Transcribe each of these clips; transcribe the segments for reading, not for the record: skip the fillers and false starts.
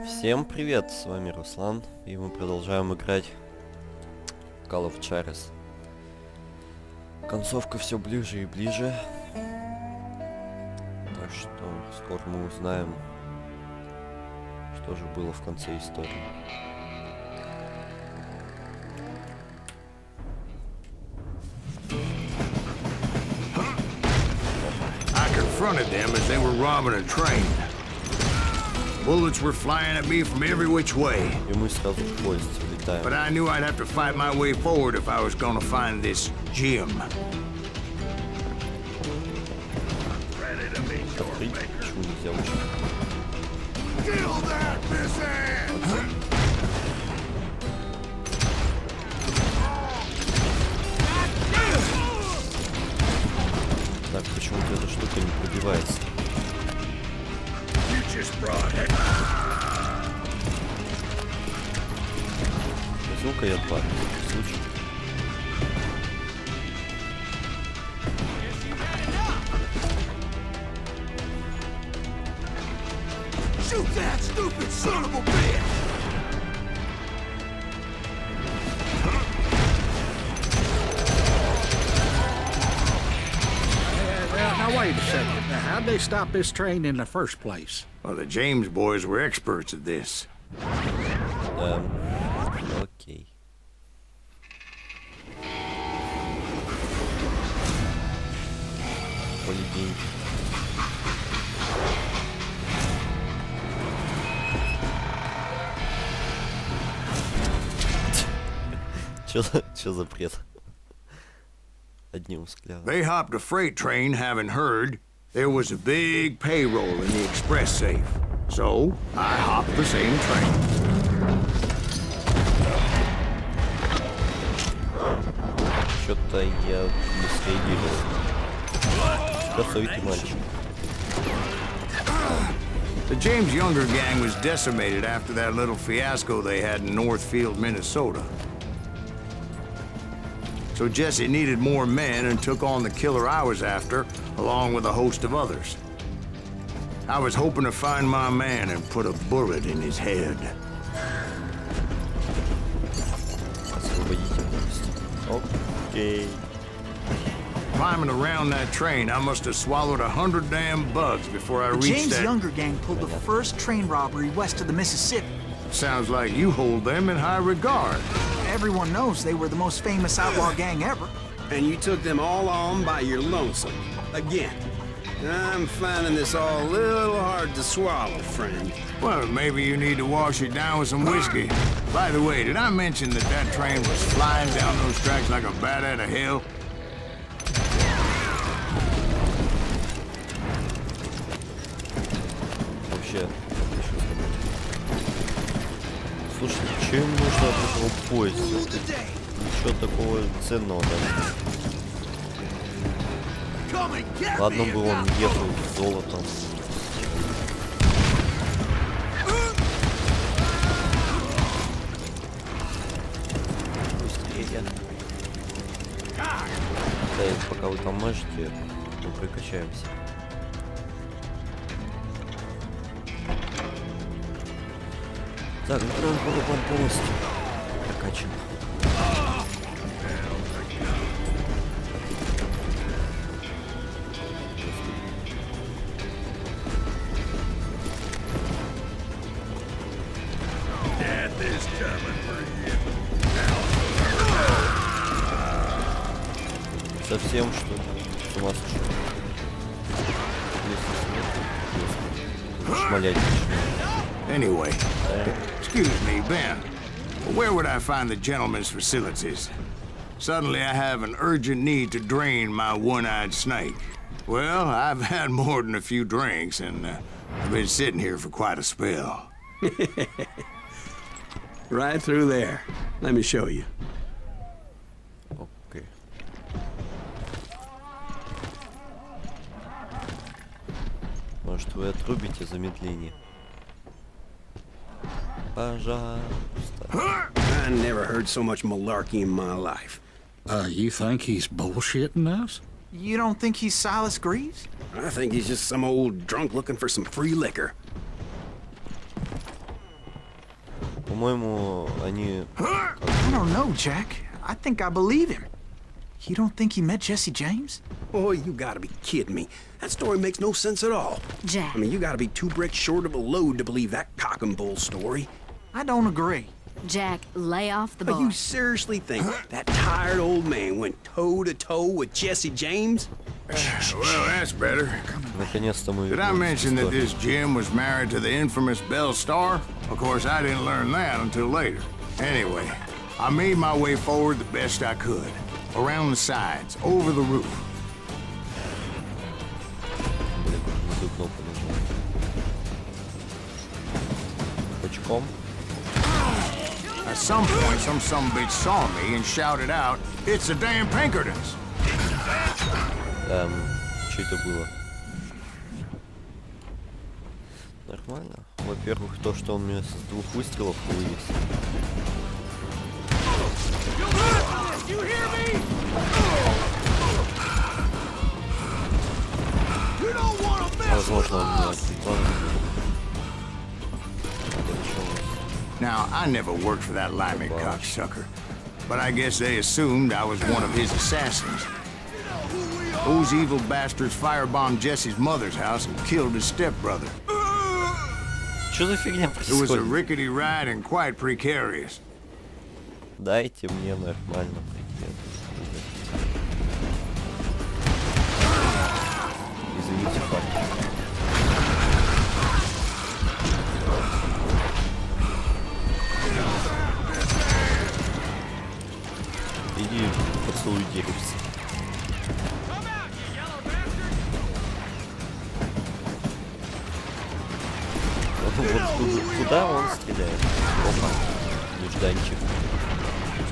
Всем привет, с вами Руслан, и мы продолжаем играть в Call of Juarez. Концовка все ближе и ближе, так что скоро мы узнаем, что же было в конце истории. I confronted them as they were robbing a train. Bullets were flying at me from every which way. И мы сразу в поезд влетаем. But I knew I'd have to fight my way forward if I was gonna find this gem. Открыть? Почему нельзя лучше? Так, почему-то эта штука не пробивается. Возьму-ка я два, на всякий случай. Shoot that stupid son of a bitch! Now wait a second. Now, how'd they stop this train in the first place? Well, the James boys were experts at this. Окей. Полетим. Чё за бред? Одним взглядом. They hopped a freight train, having heard there was a big payroll in the express safe. So, I hopped the same train. Что-то я не среагировал. Красавитый мальчик. The James Younger gang was decimated after that little fiasco they had in Northfield, Minnesota. So Jesse needed more men and took on the killer I was after, along with a host of others. I was hoping to find my man and put a bullet in his head. Освободительность. Окей. Climbing around that train, I must have swallowed 100 damn bugs before I The reached James that... Younger gang pulled the first train robbery west of the Mississippi. Sounds like you hold them in high regard. Everyone knows they were the most famous outlaw gang ever. And you took them all on by your lonesome. Again. I'm finding this all a little hard to swallow, friend. Well, maybe you need to wash it down with some whiskey. By the way, did I mention that that train was flying down those tracks like a bat out of hell? Вообще, слушайте, что им нужно от этого поезда? Ничего такого ценного там. Ладно бы он ехал с золотом. Быстрее. Да, и пока вы там мажете, мы прокачаемся. Так, ну прям полностью прокачан. Совсем что ли? С ума сошел. Шмалять начну. Anyway, excuse me, Ben. Where would I find the gentleman's facilities? Suddenly I have an urgent need to drain my one-eyed snake. Well, I've had more than a few drinks, and I've been sitting here for quite a spell. Right through there. Let me show you. Окей. Может, вы отрубите замедление? Пожалуйста. I never heard so much malarkey in my life. You think he's bullshitting us? You don't think he's Silas Greaves? I think he's just some old drunk looking for some free liquor. По-моему, они... I don't know, Jack. I think I believe him. You don't think he met Jesse James? Boy, you gotta be kidding me. That story makes no sense at all. Jack. I mean, you gotta be 2 bricks short of a load to believe that cock and bull story. I don't agree. Jack, lay off the But bar. you seriously think that tired old man went toe-to-toe with Jesse James? Well, that's better. Наконец-то мы... Did I вернулись к mention that истории. this Jim was married to the infamous Belle Starr? Of course, I didn't learn that until later. Anyway, I made my way forward the best I could. Around the sides, over the roof. Блин, на ту кнопку нажал. Бочком. At some point, some sumbitch saw me and shouted out, "It's the damn Pinkertons!" Что это было? Нормально. Во-первых, то, что он меня с 2 выстрелов вывез. Возможно, он меня отступал. Now, I never worked for that limey cocksucker, but I guess they assumed I was one of his assassins. Those evil bastards firebombed Jesse's mother's house and killed his stepbrother. Что за фигня It was a происходит? rickety ride and quite precarious. Дайте мне нормально пройти. Извините, парень. Иди поцелуй деревце. Вот куда он стреляет? Опа, нежданчик.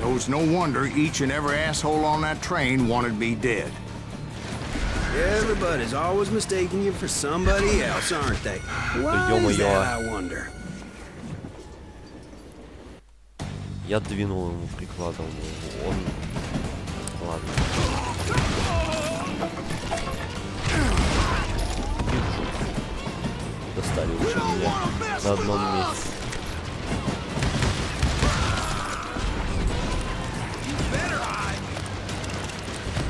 So it's no wonder each and every asshole on that train wanted me dead. Everybody's always mistaking you for somebody else, aren't they? Why is that, I wonder? Я двинул ему прикладом. Он... Ладно. Достали уже меня на одном месте.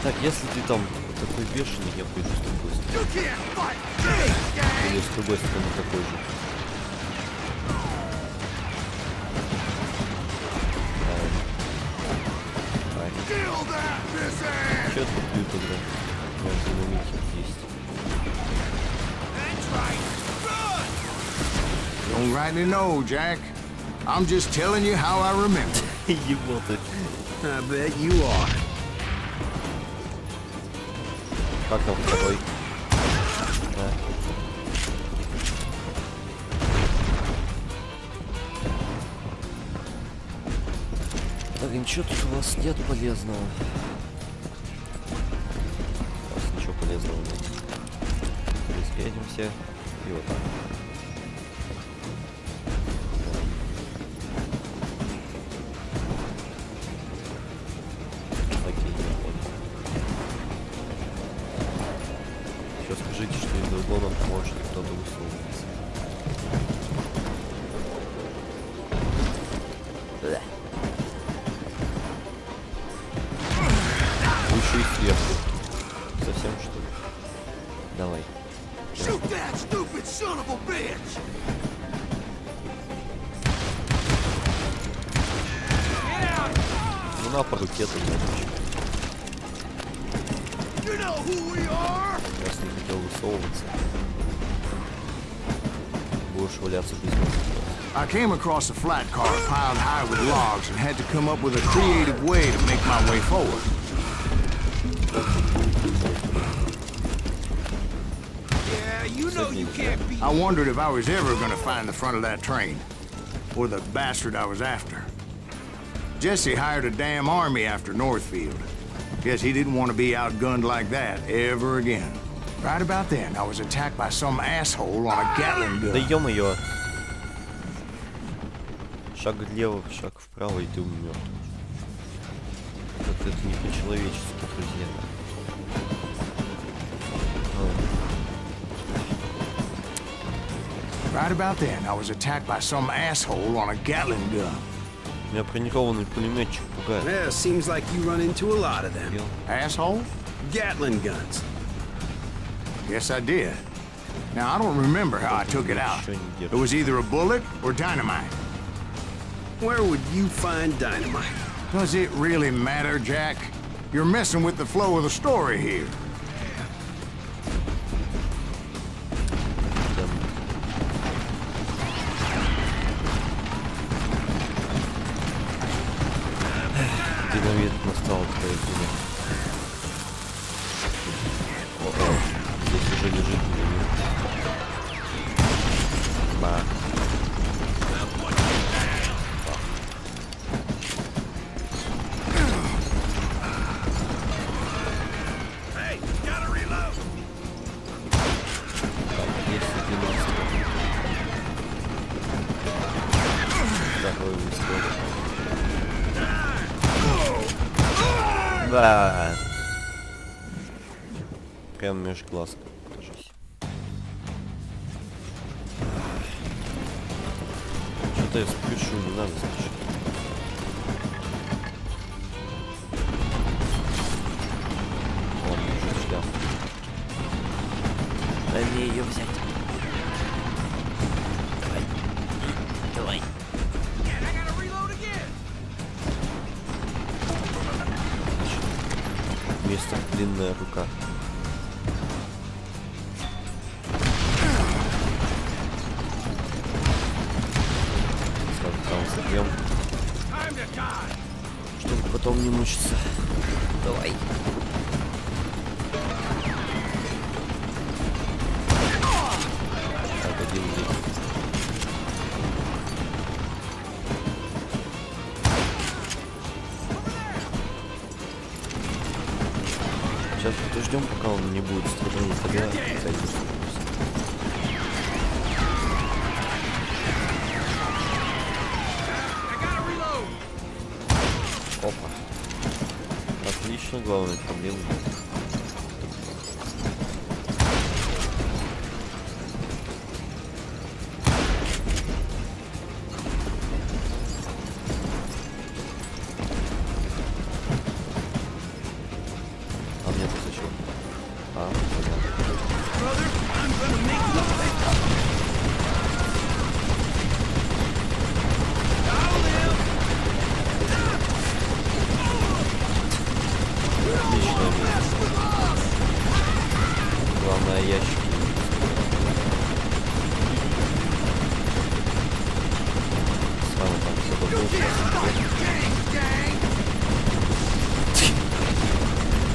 Так, если ты там такой бешеный, я пойду с другой стороны. Или с другой стороны такой же. Че тут бьют тогда? У меня динамитик есть. Don't rightly know, Jack. I'm just telling you how I remember. Его ты. I bet you are. Как там второй? Да. Так, ничего тут у вас нет полезного. У вас ничего полезного нет. Разглядимся. И вот так. Окей, я понял. Сейчас скажите, что из вагонов может кто-то высовываться. Лучше и сверху. Совсем что ли? Давай. Shoot that stupid son of a bitch! Ну на по руке тогда. Раз не хотел высовываться. Будешь валяться без меня. I came across a flat car piled high with logs and had to come up with a creative way to make my way forward. I wondered if I was ever going to find the front of that train, or the bastard I was after. Jesse hired a damn army after Northfield. Guess he didn't want to be outgunned like that ever again. Right about then, I was attacked by some asshole on a Gatling Да gun. ё-моё. Шаг влево, шаг вправо, и ты умрёшь. Как-то это не по-человечески, друзья. Right about then, I was attacked by some asshole on a Gatling gun. Меня бронированный пулеметчик пугает. Yeah, seems like you run into a lot of them. Asshole? Gatling guns. Yes, I did. Now, I don't remember how I took it out. It was either a bullet or dynamite. Where would you find dynamite? Does it really matter, Jack? You're messing with the flow of the story here. Динамит настал твоей земле. О, здесь уже лежит динамит. Ба. Так, есть 11. Второй выстрел. Да. Прям меж глаз, кажись. Что-то я спешу, не надо спешить. Ладно, уже шляп. Дай мне ее взять. Давай. Давай. Место длинная рука. Сразу там забьем. Чтобы потом не мучиться. Давай. Так, один есть. Сейчас подождем, пока он не будет стрелять, тогда опять. Опа. Отлично, главное проблема. А мне тут зачем? А, отличное место. Главное, ящики. Сразу там кто-то был.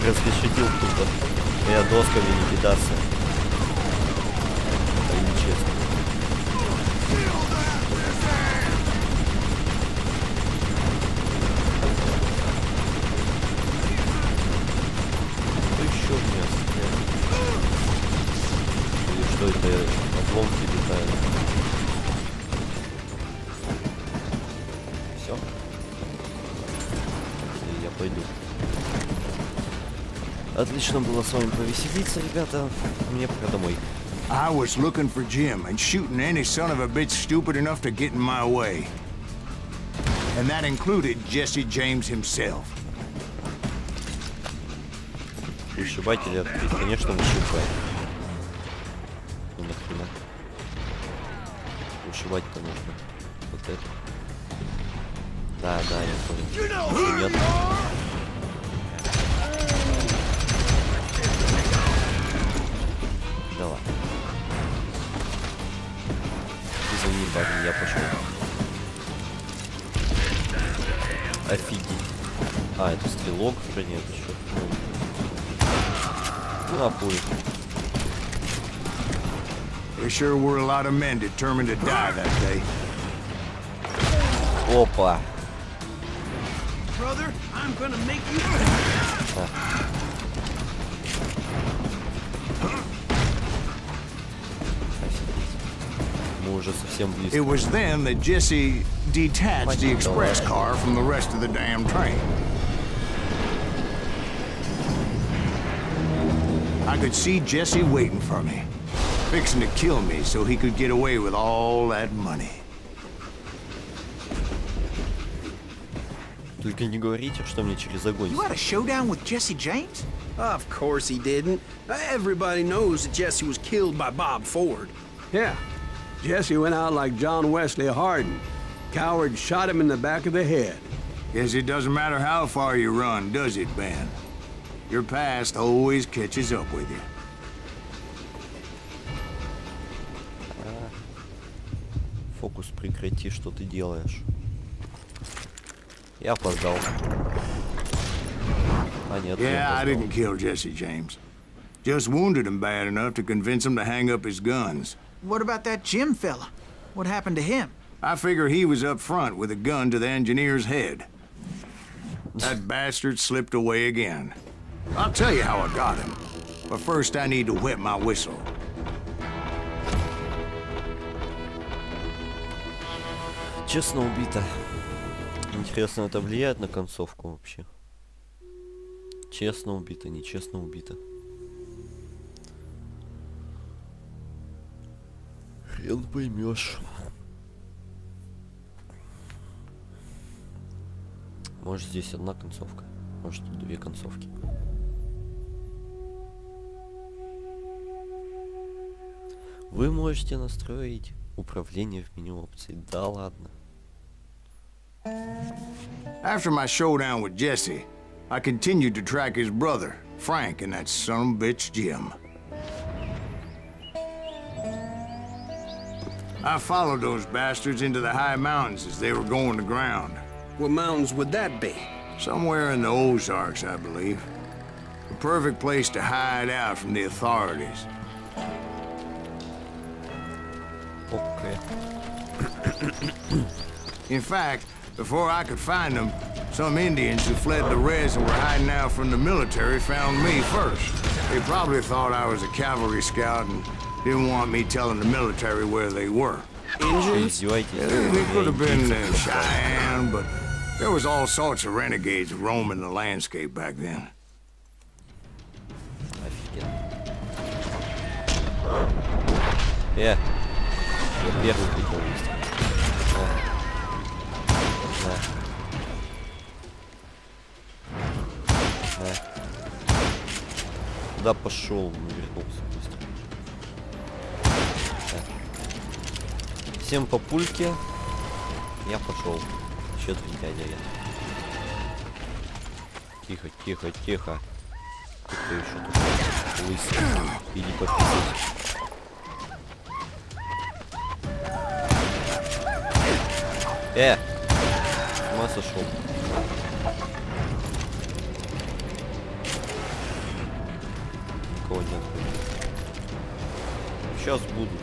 Распечатил кто-то. Я досками не кидаться. Это нечестно. Что еще у меня стреляет? Или что это? Обломки летают. Все. И я пойду. Отлично было с вами повеселиться, ребята. Мне пора домой. I was looking for Jim and shooting any son of a bitch stupid enough to get in my way. And that included Jesse James himself. Вышибать или открыть? Конечно, вышибать. Ну нахрена. Вышибать-то нужно. Вот это. Да, я понял. Нет. Давай. Извини, парень, я пошел. Офигеть. А, это стрелок уже нет еще. Ну, а пуль. There sure were a lot of men determined to die that day. Опа. Brother, I'm gonna make you... Мы уже совсем близко. It was then that Jesse detached the express car from the rest of the damn train. I could see Jesse waiting for me. fixing to kill me so he could get away with all that money. Только не говорите, что мне через огонь. You had a showdown with Jesse James? Of course he didn't. Everybody knows that Jesse was killed by Bob Ford. Yeah. Jesse went out like John Wesley Hardin. Coward shot him in the back of the head. Guess it doesn't matter how far you run, does it, Ben? Your past always catches up with you. Фокус, прекрати, что ты делаешь. Я опоздал. А нет, Yeah, I didn't kill Jesse James. Just wounded him bad enough to convince him to hang up his guns. What about that Jim fella? What happened to him? I figure he was up front with a gun to the engineer's head. That bastard slipped away again. I'll tell you how I got him. But first I need to wet my whistle. Честно убито. Интересно, это влияет на концовку вообще? Честно убито, нечестно убито. Хрен поймешь. Может, здесь одна концовка, может, тут две концовки. Вы можете настроить управление в меню опций. Да ладно. After my showdown with Jesse, I continued to track his brother, Frank, and that son of a bitch, Jim. I followed those bastards into the high mountains as they were going to ground. What mountains would that be? Somewhere in the Ozarks, I believe. The perfect place to hide out from the authorities. Okay. In fact, before I could find them, some Indians who fled the Reds and were hiding out from the military found me first. They probably thought I was a cavalry scout and didn't want me telling the military where they were. Indians? They could have been Cheyenne, but there was all sorts of renegades roaming the landscape back then. Офигенно. Я первый прикол есть. Куда пошел? Не вернулся быстро. Так. Всем по пульке. Я пошел. Еще три дядя я. Тихо, тихо, тихо. Кто еще тут? Лысый. Иди пописать. С ума сошел. Никого нет. Сейчас будут.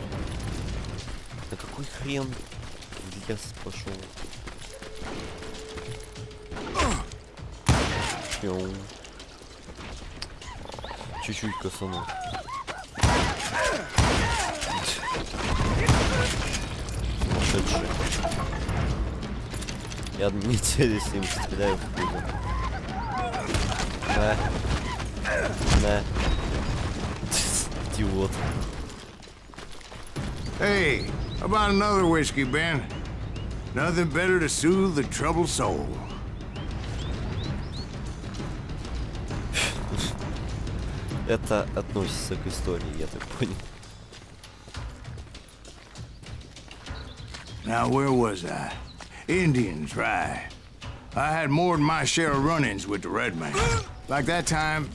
Да какой хрен в лес пошел? Чуть-чуть косанул. Сумасшедший. Я не целюсь им, стреляю в пулю. Да. Да. Идиот. Hey, how about another whiskey, Ben? Nothing better to soothe the troubled soul. Это относится к истории, я так понял. Now, where was I? Indians, right. I had more than my share of run-ins with the red man. Like that time...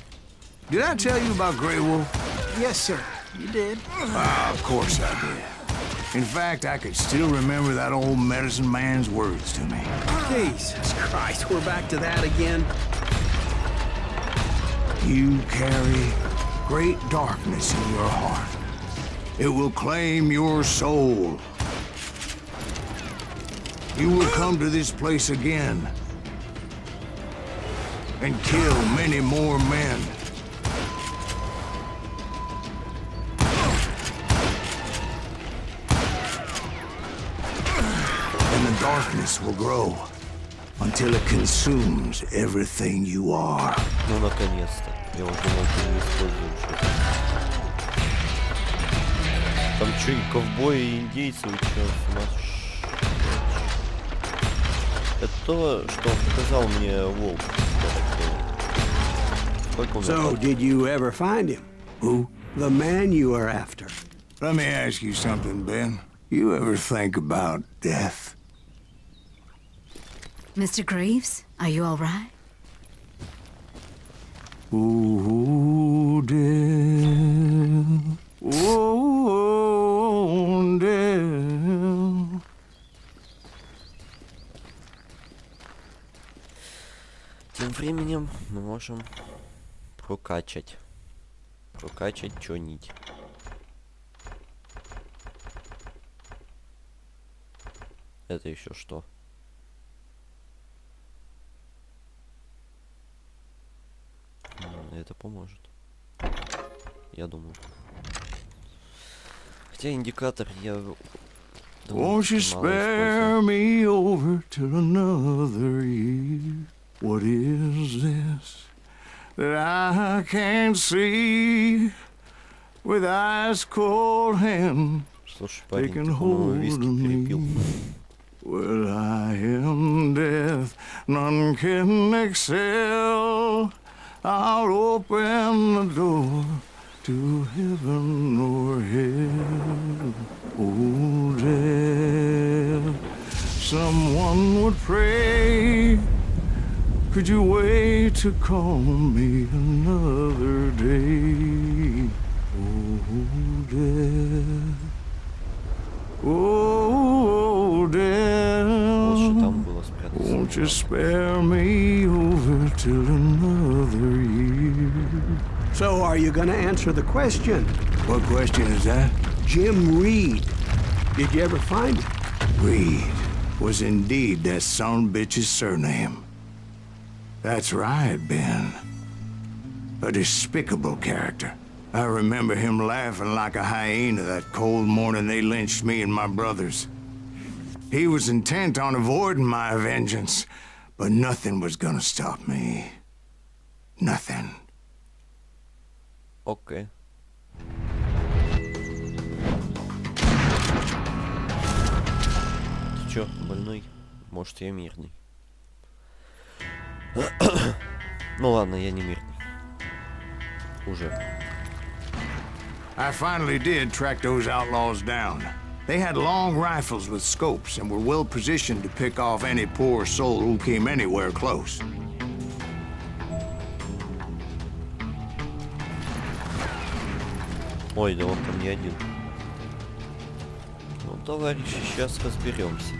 Did I tell you about Grey Wolf? Yes, sir. You did. Of course I did. In fact, I could still remember that old medicine man's words to me. Jesus Christ, we're back to that again? You carry great darkness in your heart. It will claim your soul. You will come to this place again and kill many more men. And the darkness will grow until it consumes everything you are. Ну, наконец-то. Я уже думал, ты не используешь это. Там что, и ковбои, и индейцы, вы чё, с ума Это то, что показал мне Волк. Сколько у меня So, там? did you ever find him? Who? The man you are after. Let me ask you something, Ben. You ever think about death? Mr. Greaves, are you all right? Ooh, death. Ooh, death. Тем временем мы можем прокачать чё нить. Это еще что? Это поможет. Я думаю. Хотя индикатор я... Won't you spare me over till another year? What is this that I can't see with ice cold hands Слушай, парень, ты, taking по-моему, hold виски of перепил. me? Well, I am death, none can excel. I'll open the door to heaven or hell. Oh, death, someone would pray. Could you wait to call me another day? Oh, death. Oh, death. Вот что там было спрятано. Won't you spare me over till another year? So, are you gonna answer the question? What question is that? Jim Reed. Did you ever find him? Reed was indeed that son bitch's surname. That's right, Ben. A despicable character. I remember him laughing like a hyena that cold morning they lynched me and my brothers. He was intent on avoiding my vengeance, but nothing was gonna stop me. Nothing. Окей. Ты чё, больной? Может, я мирный? Ну ладно, я не мирный. Уже. I finally did track those outlaws down. They had long rifles with scopes and were well positioned to pick off any poor soul who came anywhere close. Ой, да он там не один. Ну, товарищи, сейчас разберемся.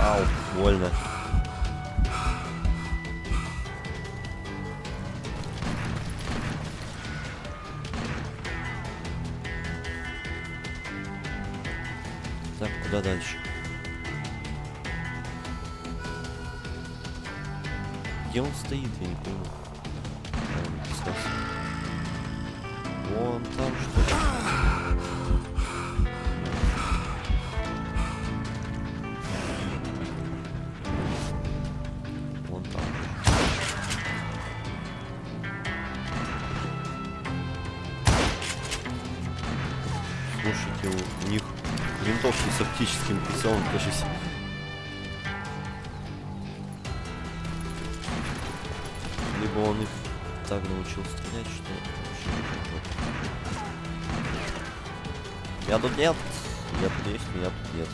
Ау, больно. Так, куда дальше? Где он стоит, я не пойму. Вон там что ли? Вон там. Слушайте, у них винтовки с оптическим прицелом, кажется. Либо он их так научил стрелять, что вообще не поймет. Я тут нет. Я тут есть, меня тут нет.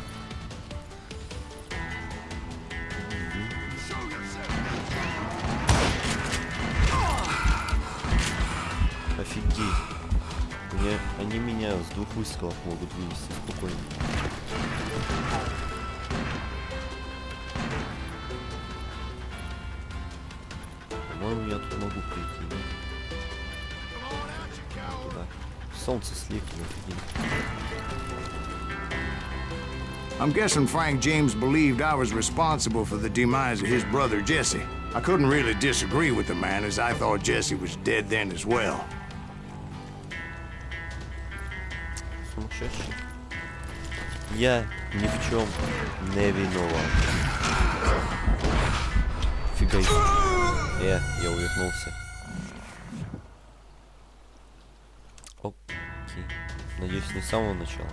Офигеть. Они меня с 2 выстрелов могут вынести спокойно. По-моему, я тут могу прийти, да? Туда. Солнце слепит, офигеть. I'm guessing Frank James believed I was responsible for the demise of his brother Jesse. I couldn't really disagree with the man, as I thought Jesse was dead then as well. Сумасшедший. Я ни в чем не виноват. Фига себе. Я увернулся. Надеюсь, не с самого начала.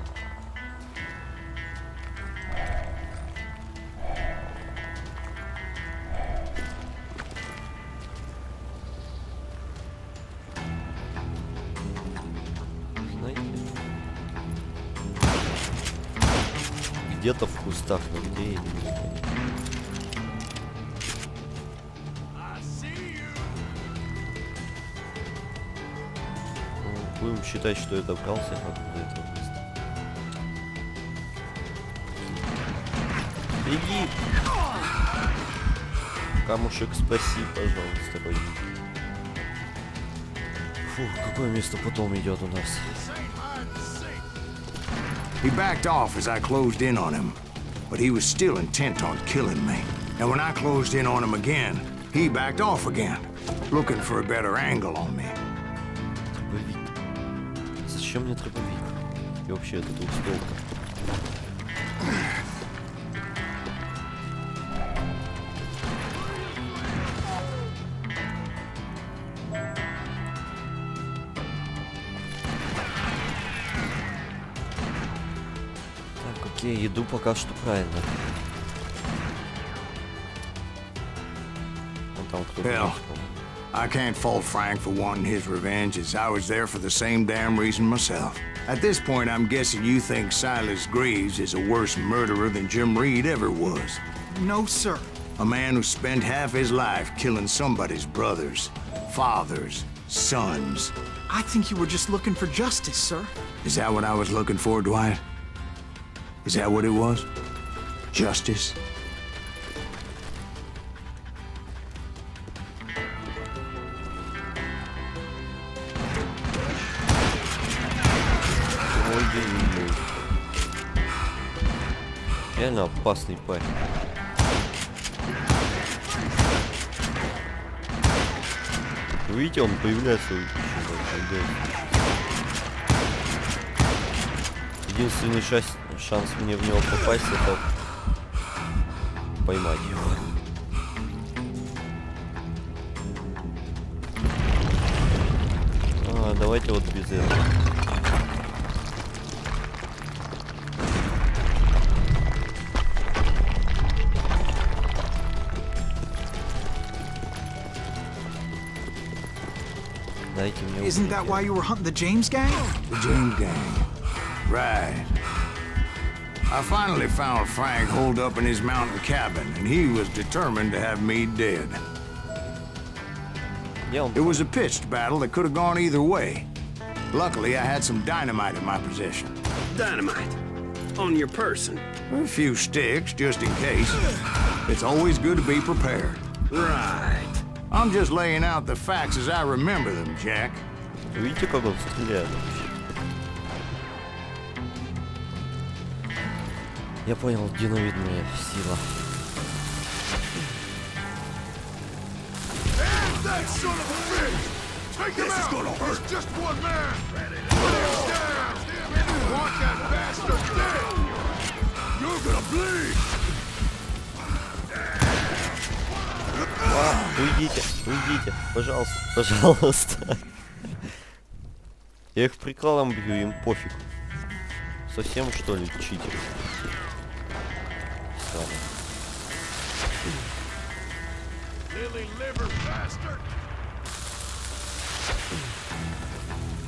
Знаете, где-то в кустах, но где я не знаю. Будем считать, что я добрался до этого места. Беги! Камушек, спаси, пожалуйста, родненький. Фух, какое место потом идет у нас? He backed off as I closed in on him, but he was still intent on killing me. And when I closed in on him again, he backed off again, looking for a better angle on me. Дробовик. Зачем мне дробовик? И вообще это двухстволка. Так, окей, иду пока что правильно. Вон там кто-то Hell. есть, по-моему. I can't fault Frank for wanting his revenge, as I was there for the same damn reason myself. At this point, I'm guessing you think Silas Greaves is a worse murderer than Jim Reed ever was. No, sir. A man who spent half his life killing somebody's brothers, fathers, sons. I think you were just looking for justice, sir. Is that what I was looking for, Dwight? Is that what it was? Justice? Ой, ой. Реально опасный парень. Вы видите, он появляется еще. Единственный шанс мне в него попасть — это поймать его. Давайте вот без этого. Дайте мне. Isn't that why you were hunting the James gang? The James gang. Right. I finally found Frank holed up in his mountain cabin, and he was determined to have me dead. It was a pitched battle that could have gone either way. Luckily, I had some dynamite in my possession. Dynamite? On your person? A few sticks, just in case. It's always good to be prepared. Right. I'm just laying out the facts as I remember them, Jack. Видите, как он стреляет вообще? Я понял, динамитная сила. That son of a bitch! Take him out! He's just one man! Put him down! Want that bastard dead! You're gonna bleed! Уйдите, уйдите, пожалуйста, пожалуйста. Я их приколом бью, им пофиг. Совсем что ли читер?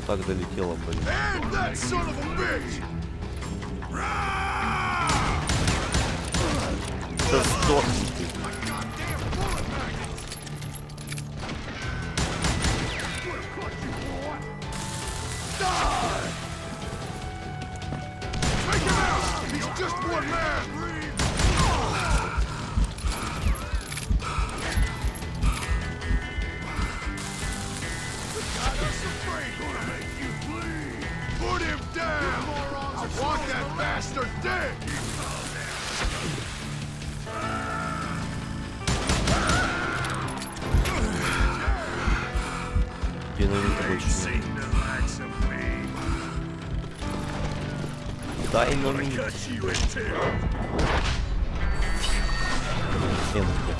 Так долетело, блин. Да сдохни ты. Just one man! Put him down! I want that bastard dead! Динамита больше нет. Динамит.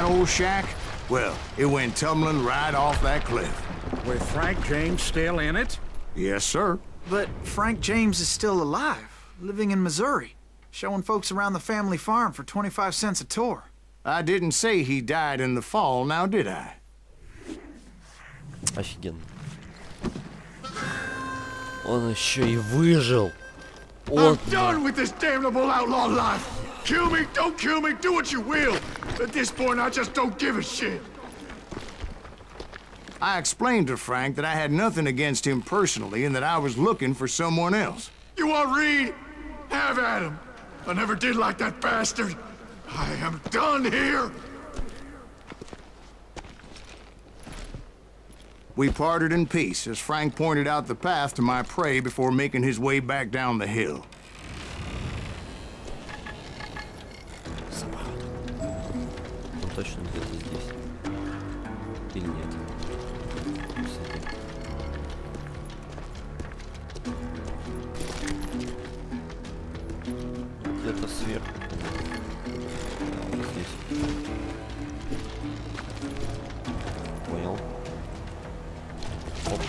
old shack, well, it went tumbling right off that cliff. With Frank James still in it? Yes, sir. But Frank James is still alive, living in Missouri, showing folks around the family farm for 25 cents a tour. I didn't say he died in the fall, now did I? Офигенно. Он еще и выжил. I'm done with this damnable outlaw life. Kill me, don't kill me, do what you will. At this point, I just don't give a shit. I explained to Frank that I had nothing against him personally and that I was looking for someone else. You want Reed? Have at him. I never did like that bastard. I am done here. We parted in peace as Frank pointed out the path to my prey before making his way back down the hill. Он точно где-то здесь. Или нет? Где-то сверху. Да, вот здесь. Понял. Оп.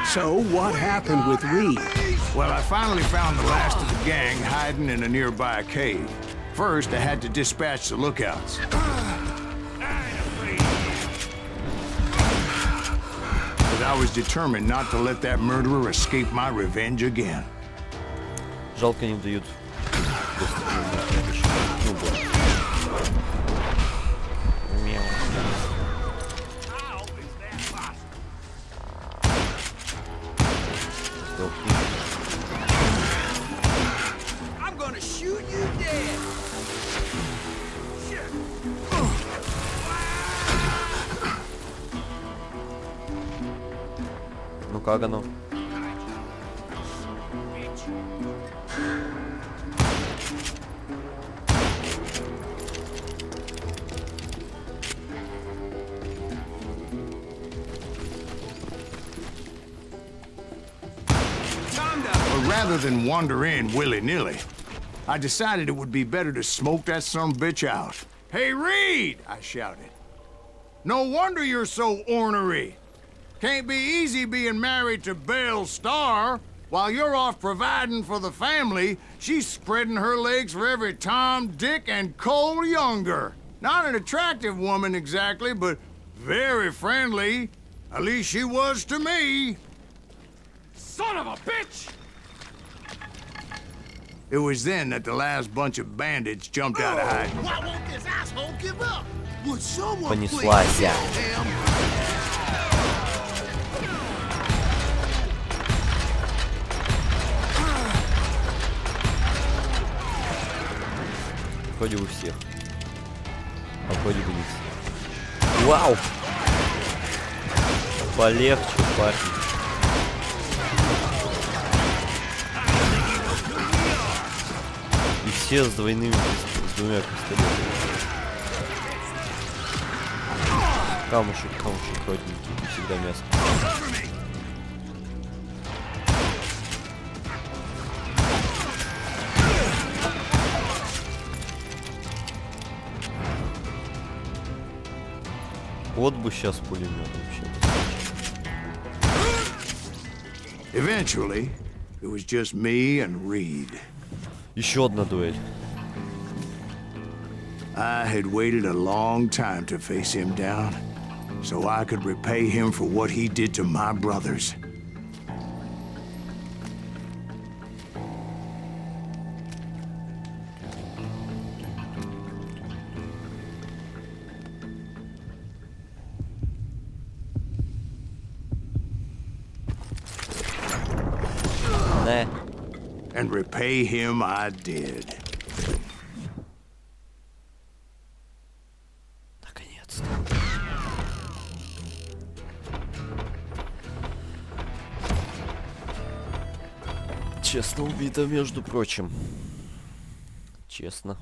So, what happened with Reed? Well, I finally found the last of the gang hiding in a nearby cave. First, I had to dispatch the lookouts. But I was determined not to let that murderer escape my revenge again. Жалко, не дают. I'm gonna shoot you dead. Ну как оно? But rather than wander in willy-nilly, I decided it would be better to smoke that sumbitch out. Hey, Reed! I shouted. No wonder you're so ornery. Can't be easy being married to Belle Starr. While you're off providing for the family, she's spreading her legs for every Tom, Dick, and Cole Younger. Not an attractive woman exactly, but very friendly. At least she was to me. Son of a bitch! It was then that the last bunch of bandits jumped out of hiding. Why won't this asshole give up? Would someone Понеслась. Вроде у всех. А вроде бы не все. Вау! Полегче, парень. И все с двумя пистолетами. Камушек, родненький. Всегда мясо. Вот бы сейчас пулемет вообще. Eventually, it was just me and Reed. Еще одна дуэль. I had waited a long time to face him down, so I could repay him for what he did to my brothers. Да. And repay him I did. Наконец-то. Честно убито, между прочим. Честно.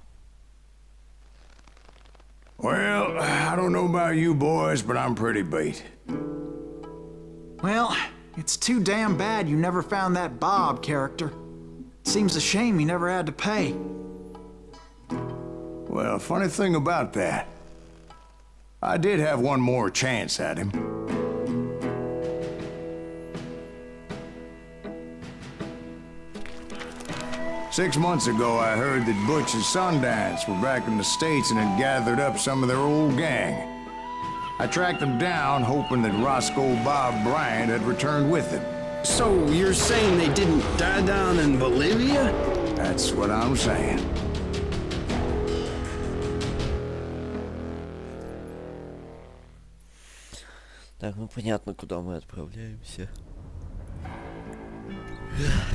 Well, I don't know about you boys, but I'm pretty beat. Well, it's too damn bad you never found that Bob character. Seems a shame he never had to pay. Well, funny thing about that, I did have one more chance at him. Six months ago, I heard that Butch and Sundance were back in the States and had gathered up some of their old gang. I tracked them down, hoping that Roscoe Bob Bryant had returned with them. So you're saying they didn't die down in Bolivia? That's what I'm saying. Так, ну понятно, куда мы отправляемся.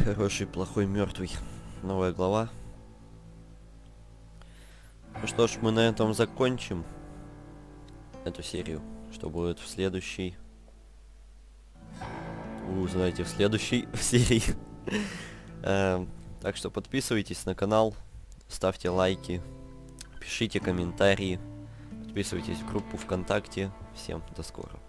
Хороший, плохой, мертвый. Новая глава. Ну что ж, мы на этом закончим эту серию. Что будет в следующей? Вы узнаете в следующей серии. Так что подписывайтесь на канал, ставьте лайки, пишите комментарии, подписывайтесь в группу ВКонтакте. Всем до скорого.